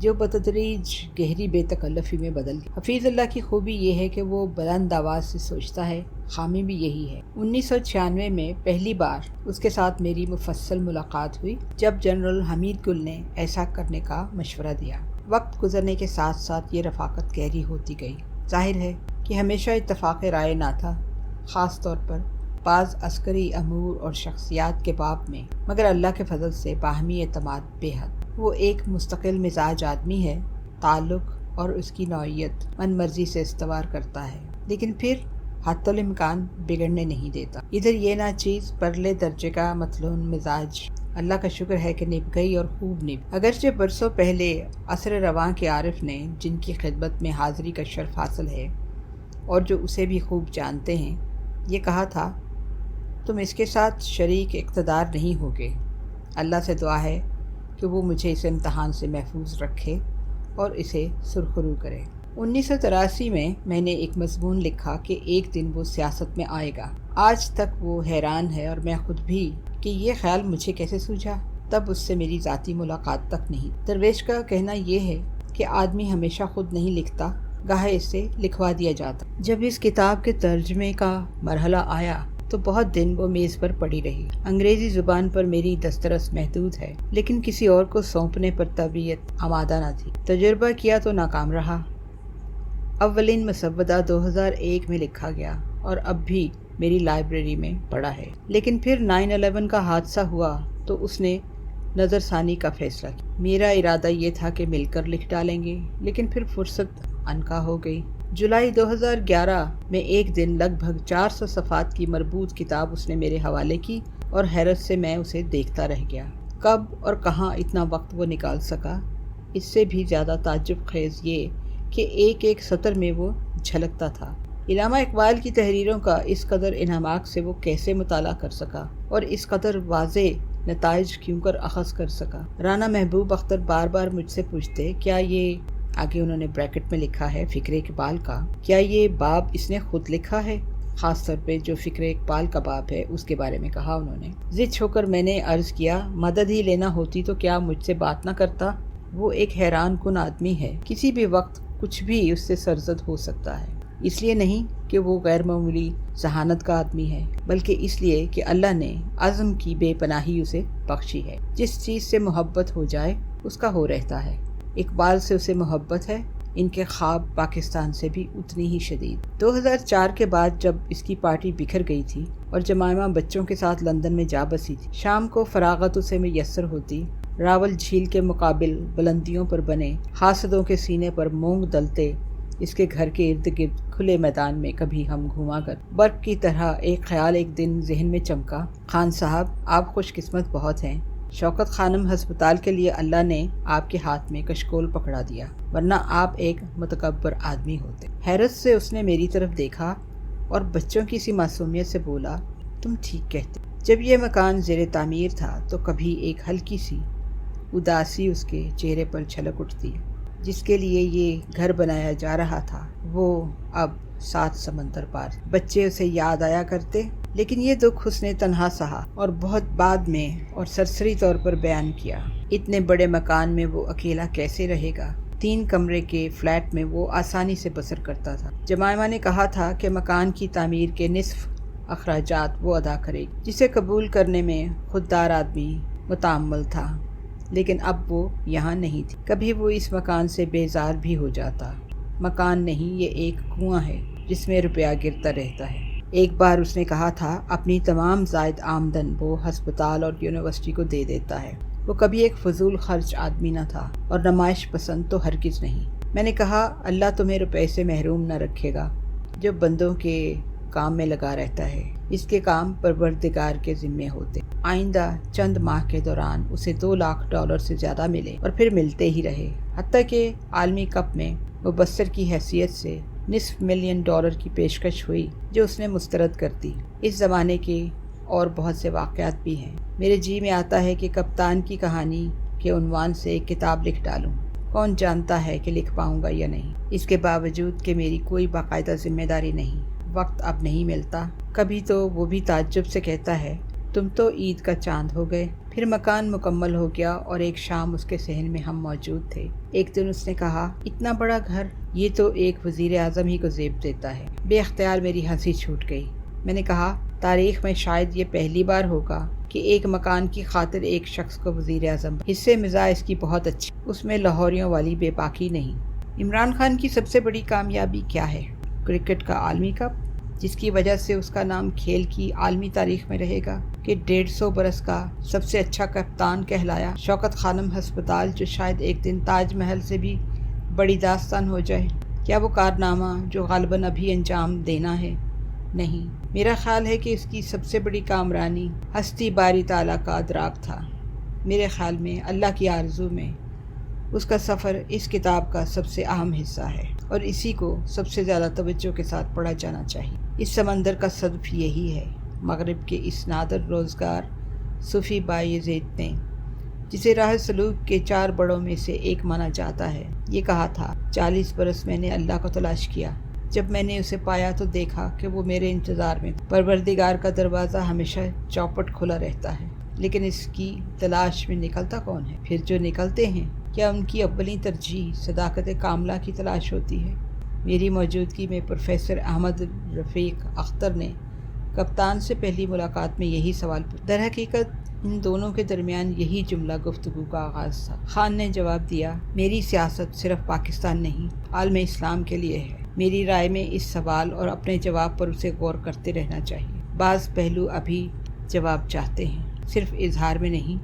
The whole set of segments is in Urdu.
جو بتدریج گہری بے تکلفی میں بدل گئی۔ حفیظ اللہ کی خوبی یہ ہے کہ وہ بلند آواز سے سوچتا ہے، خامی بھی یہی ہے۔ 1996 میں پہلی بار اس کے ساتھ میری مفصل ملاقات ہوئی جب جنرل حمید گل نے ایسا کرنے کا مشورہ دیا۔ وقت گزرنے کے ساتھ ساتھ یہ رفاقت گہری ہوتی گئی۔ ظاہر ہے کہ ہمیشہ اتفاق رائے نہ تھا، خاص طور پر بعض عسکری امور اور شخصیات کے باب میں، مگر اللہ کے فضل سے باہمی اعتماد بے حد۔ وہ ایک مستقل مزاج آدمی ہے، تعلق اور اس کی نوعیت من مرضی سے استوار کرتا ہے، لیکن پھر حتی الامکان بگڑنے نہیں دیتا۔ ادھر یہ ناچیز پرلے درجے کا متلون مزاج اللہ کا شکر ہے کہ نبھ گئی اور خوب نبھ۔ اگرچہ برسوں پہلے عصر رواں کے عارف نے، جن کی خدمت میں حاضری کا شرف حاصل ہے اور جو اسے بھی خوب جانتے ہیں، یہ کہا تھا، تم اس کے ساتھ شریک اقتدار نہیں ہوگے۔ اللہ سے دعا ہے کہ وہ مجھے اس امتحان سے محفوظ رکھے اور اسے سرخرو کرے۔ 1983 میں میں نے ایک مضمون لکھا کہ ایک دن وہ سیاست میں آئے گا۔ آج تک وہ حیران ہے اور میں خود بھی کہ یہ خیال مجھے کیسے سوجھا۔ تب اس سے میری ذاتی ملاقات تک نہیں۔ درویش کا کہنا یہ ہے کہ آدمی ہمیشہ خود نہیں لکھتا، گاہے اسے لکھوا دیا جاتا۔ جب اس کتاب کے ترجمے کا مرحلہ آیا تو بہت دن وہ میز پر پڑی رہی۔ انگریزی زبان پر میری دسترس محدود ہے، لیکن کسی اور کو سونپنے پر طبیعت آمادہ نہ تھی۔ تجربہ کیا تو ناکام رہا۔ اولین مسودہ 2001 میں لکھا گیا اور اب بھی میری لائبریری میں پڑا ہے، لیکن پھر 9/11 کا حادثہ ہوا تو اس نے نظر ثانی کا فیصلہ کیا۔ میرا ارادہ یہ تھا کہ مل کر لکھ ڈالیں گے، لیکن پھر فرصت عنقا ہو گئی۔ جولائی 2011 میں ایک دن لگ بھگ 400 صفحات کی مربوط کتاب اس نے میرے حوالے کی اور حیرت سے میں اسے دیکھتا رہ گیا۔ کب اور کہاں اتنا وقت وہ نکال سکا؟ اس سے بھی زیادہ تعجب خیز یہ کہ ایک ایک سطر میں وہ جھلکتا تھا۔ علامہ اقبال کی تحریروں کا اس قدر انہماک سے وہ کیسے مطالعہ کر سکا اور اس قدر واضح نتائج کیوں کر اخذ کر سکا؟ رانا محبوب اختر بار بار مجھ سے پوچھتے، کیا یہ، آگے انہوں نے بریکٹ میں لکھا ہے، فکر اقبال کا، کیا یہ باب اس نے خود لکھا ہے؟ خاص طور پہ جو فکر اقبال کا باب ہے اس کے بارے میں کہا انہوں نے۔ ضد ہو کر میں نے عرض کیا، مدد ہی لینا ہوتی تو کیا مجھ سے بات نہ کرتا؟ وہ ایک حیران کن آدمی ہے، کسی بھی وقت کچھ بھی اس سے سرزد ہو سکتا ہے۔ اس لیے نہیں کہ وہ غیر معمولی ذہانت کا آدمی ہے، بلکہ اس لیے کہ اللہ نے عزم کی بے پناہی اسے بخشی ہے۔ جس چیز سے محبت ہو جائے اس کا ہو رہتا ہے۔ اقبال سے اسے محبت ہے، ان کے خواب پاکستان سے بھی اتنی ہی شدید۔ 2004 کے بعد جب اس کی پارٹی بکھر گئی تھی اور جمائمہ بچوں کے ساتھ لندن میں جا بسی تھی، شام کو فراغت اسے میسر ہوتی، راول جھیل کے مقابل بلندیوں پر بنے حاسدوں کے سینے پر مونگ دلتے اس کے گھر کے ارد گرد کھلے میدان میں کبھی ہم گھوما کر برق کی طرح ایک خیال ایک دن ذہن میں چمکا، خان صاحب آپ خوش قسمت بہت ہیں، شوکت خانم ہسپتال کے لیے اللہ نے آپ کے ہاتھ میں کشکول پکڑا دیا، ورنہ آپ ایک متکبر آدمی ہوتے۔ حیرت سے اس نے میری طرف دیکھا اور بچوں کی سی معصومیت سے بولا، تم ٹھیک کہتے۔ جب یہ مکان زیر تعمیر تھا تو کبھی ایک ہلکی سی اداسی اس کے چہرے پر چھلک اٹھتی۔ جس کے لیے یہ گھر بنایا جا رہا تھا وہ اب 7 سمندر پار۔ بچے اسے یاد آیا کرتے، لیکن یہ دکھ اس نے تنہا سہا اور بہت بعد میں اور سرسری طور پر بیان کیا۔ اتنے بڑے مکان میں وہ اکیلا کیسے رہے گا؟ 3 کمرے کے فلیٹ میں وہ آسانی سے بسر کرتا تھا۔ جمائمہ نے کہا تھا کہ مکان کی تعمیر کے نصف اخراجات وہ ادا کرے گی، جسے قبول کرنے میں خوددار آدمی متعمل تھا، لیکن اب وہ یہاں نہیں تھی۔ کبھی وہ اس مکان سے بیزار بھی ہو جاتا۔ مکان نہیں، یہ ایک کنواں ہے جس میں روپیہ گرتا رہتا ہے۔ ایک بار اس نے کہا تھا اپنی تمام زائد آمدن وہ ہسپتال اور یونیورسٹی کو دے دیتا ہے۔ وہ کبھی ایک فضول خرچ آدمی نہ تھا اور نمائش پسند تو ہرگز نہیں۔ میں نے کہا اللہ تمہیں روپے سے محروم نہ رکھے گا جو بندوں کے کام میں لگا رہتا ہے، اس کے کام پروردگار کے ذمے ہوتے۔ آئندہ چند ماہ کے دوران اسے $2 لاکھ سے زیادہ ملے اور پھر ملتے ہی رہے، حتیٰ کہ عالمی کپ میں مبصر کی حیثیت سے $500,000 کی پیشکش ہوئی جو اس نے مسترد کر دی۔ اس زمانے کے اور بہت سے واقعات بھی ہیں۔ میرے جی میں آتا ہے کہ کپتان کی کہانی کے عنوان سے ایک کتاب لکھ ڈالوں۔ کون جانتا ہے کہ لکھ پاؤں گا یا نہیں، اس کے باوجود کہ میری کوئی باقاعدہ ذمہ داری نہیں۔ وقت اب نہیں ملتا۔ کبھی تو وہ بھی تعجب سے کہتا ہے تم تو عید کا چاند ہو گئے۔ پھر مکان مکمل ہو گیا اور ایک شام اس کے صحن میں ہم موجود تھے۔ ایک دن اس نے کہا، اتنا بڑا گھر، یہ تو ایک وزیر اعظم ہی کو زیب دیتا ہے۔ بے اختیار میری ہنسی چھوٹ گئی۔ میں نے کہا، تاریخ میں شاید یہ پہلی بار ہوگا کہ ایک مکان کی خاطر ایک شخص کو وزیر اعظم۔ حصے مزاح اس کی بہت اچھی، اس میں لاہوریوں والی بے باکی نہیں۔ عمران خان کی سب سے بڑی کامیابی کیا ہے؟ کرکٹ کا عالمی کپ، جس کی وجہ سے اس کا نام کھیل کی عالمی تاریخ میں رہے گا، کہ 150 برس کا سب سے اچھا کپتان کہلایا۔ شوکت خانم ہسپتال، جو شاید ایک دن تاج محل سے بھی بڑی داستان ہو جائے۔ کیا وہ کارنامہ جو غالباً ابھی انجام دینا ہے؟ نہیں، میرا خیال ہے کہ اس کی سب سے بڑی کامرانی ہستی باری تعالیٰ کا ادراک تھا۔ میرے خیال میں اللہ کی آرزو میں اس کا سفر اس کتاب کا سب سے اہم حصہ ہے، اور اسی کو سب سے زیادہ توجہ کے ساتھ پڑھا جانا چاہیے۔ اس سمندر کا صدف یہی ہے۔ مغرب کے اس نادر روزگار صوفی بایزید نے، جسے راہ سلوک کے 4 بڑوں میں سے ایک مانا جاتا ہے، یہ کہا تھا، 40 برس میں نے اللہ کو تلاش کیا۔ جب میں نے اسے پایا تو دیکھا کہ وہ میرے انتظار میں تھا۔ پروردگار کا دروازہ ہمیشہ چوپٹ کھلا رہتا ہے، لیکن اس کی تلاش میں نکلتا کون ہے؟ پھر جو نکلتے ہیں، کیا ان کی اولین ترجیح صداقت کاملہ کی تلاش ہوتی ہے؟ میری موجودگی میں پروفیسر احمد رفیق اختر نے کپتان سے پہلی ملاقات میں یہی سوال پوچھا۔ در حقیقت ان دونوں کے درمیان یہی جملہ گفتگو کا آغاز تھا۔ خان نے جواب دیا، میری سیاست صرف پاکستان نہیں، عالم اسلام کے لیے ہے۔ میری رائے میں اس سوال اور اپنے جواب پر اسے غور کرتے رہنا چاہیے۔ بعض پہلو ابھی جواب چاہتے ہیں، صرف اظہار میں نہیں،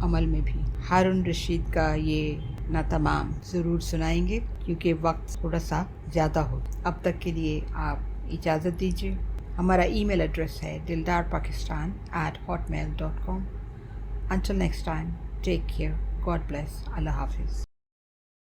عمل میں بھی۔ ہارون رشید کا یہ نہ تمام ضرور سنائیں گے کیونکہ وقت تھوڑا سا زیادہ ہو۔ اب تک کے لیے آپ اجازت دیجیے۔ ہمارا ای میل ایڈریس ہے dildarpakistan@hotmail.com۔ Until next time, take care. God bless. اللہ حافظ۔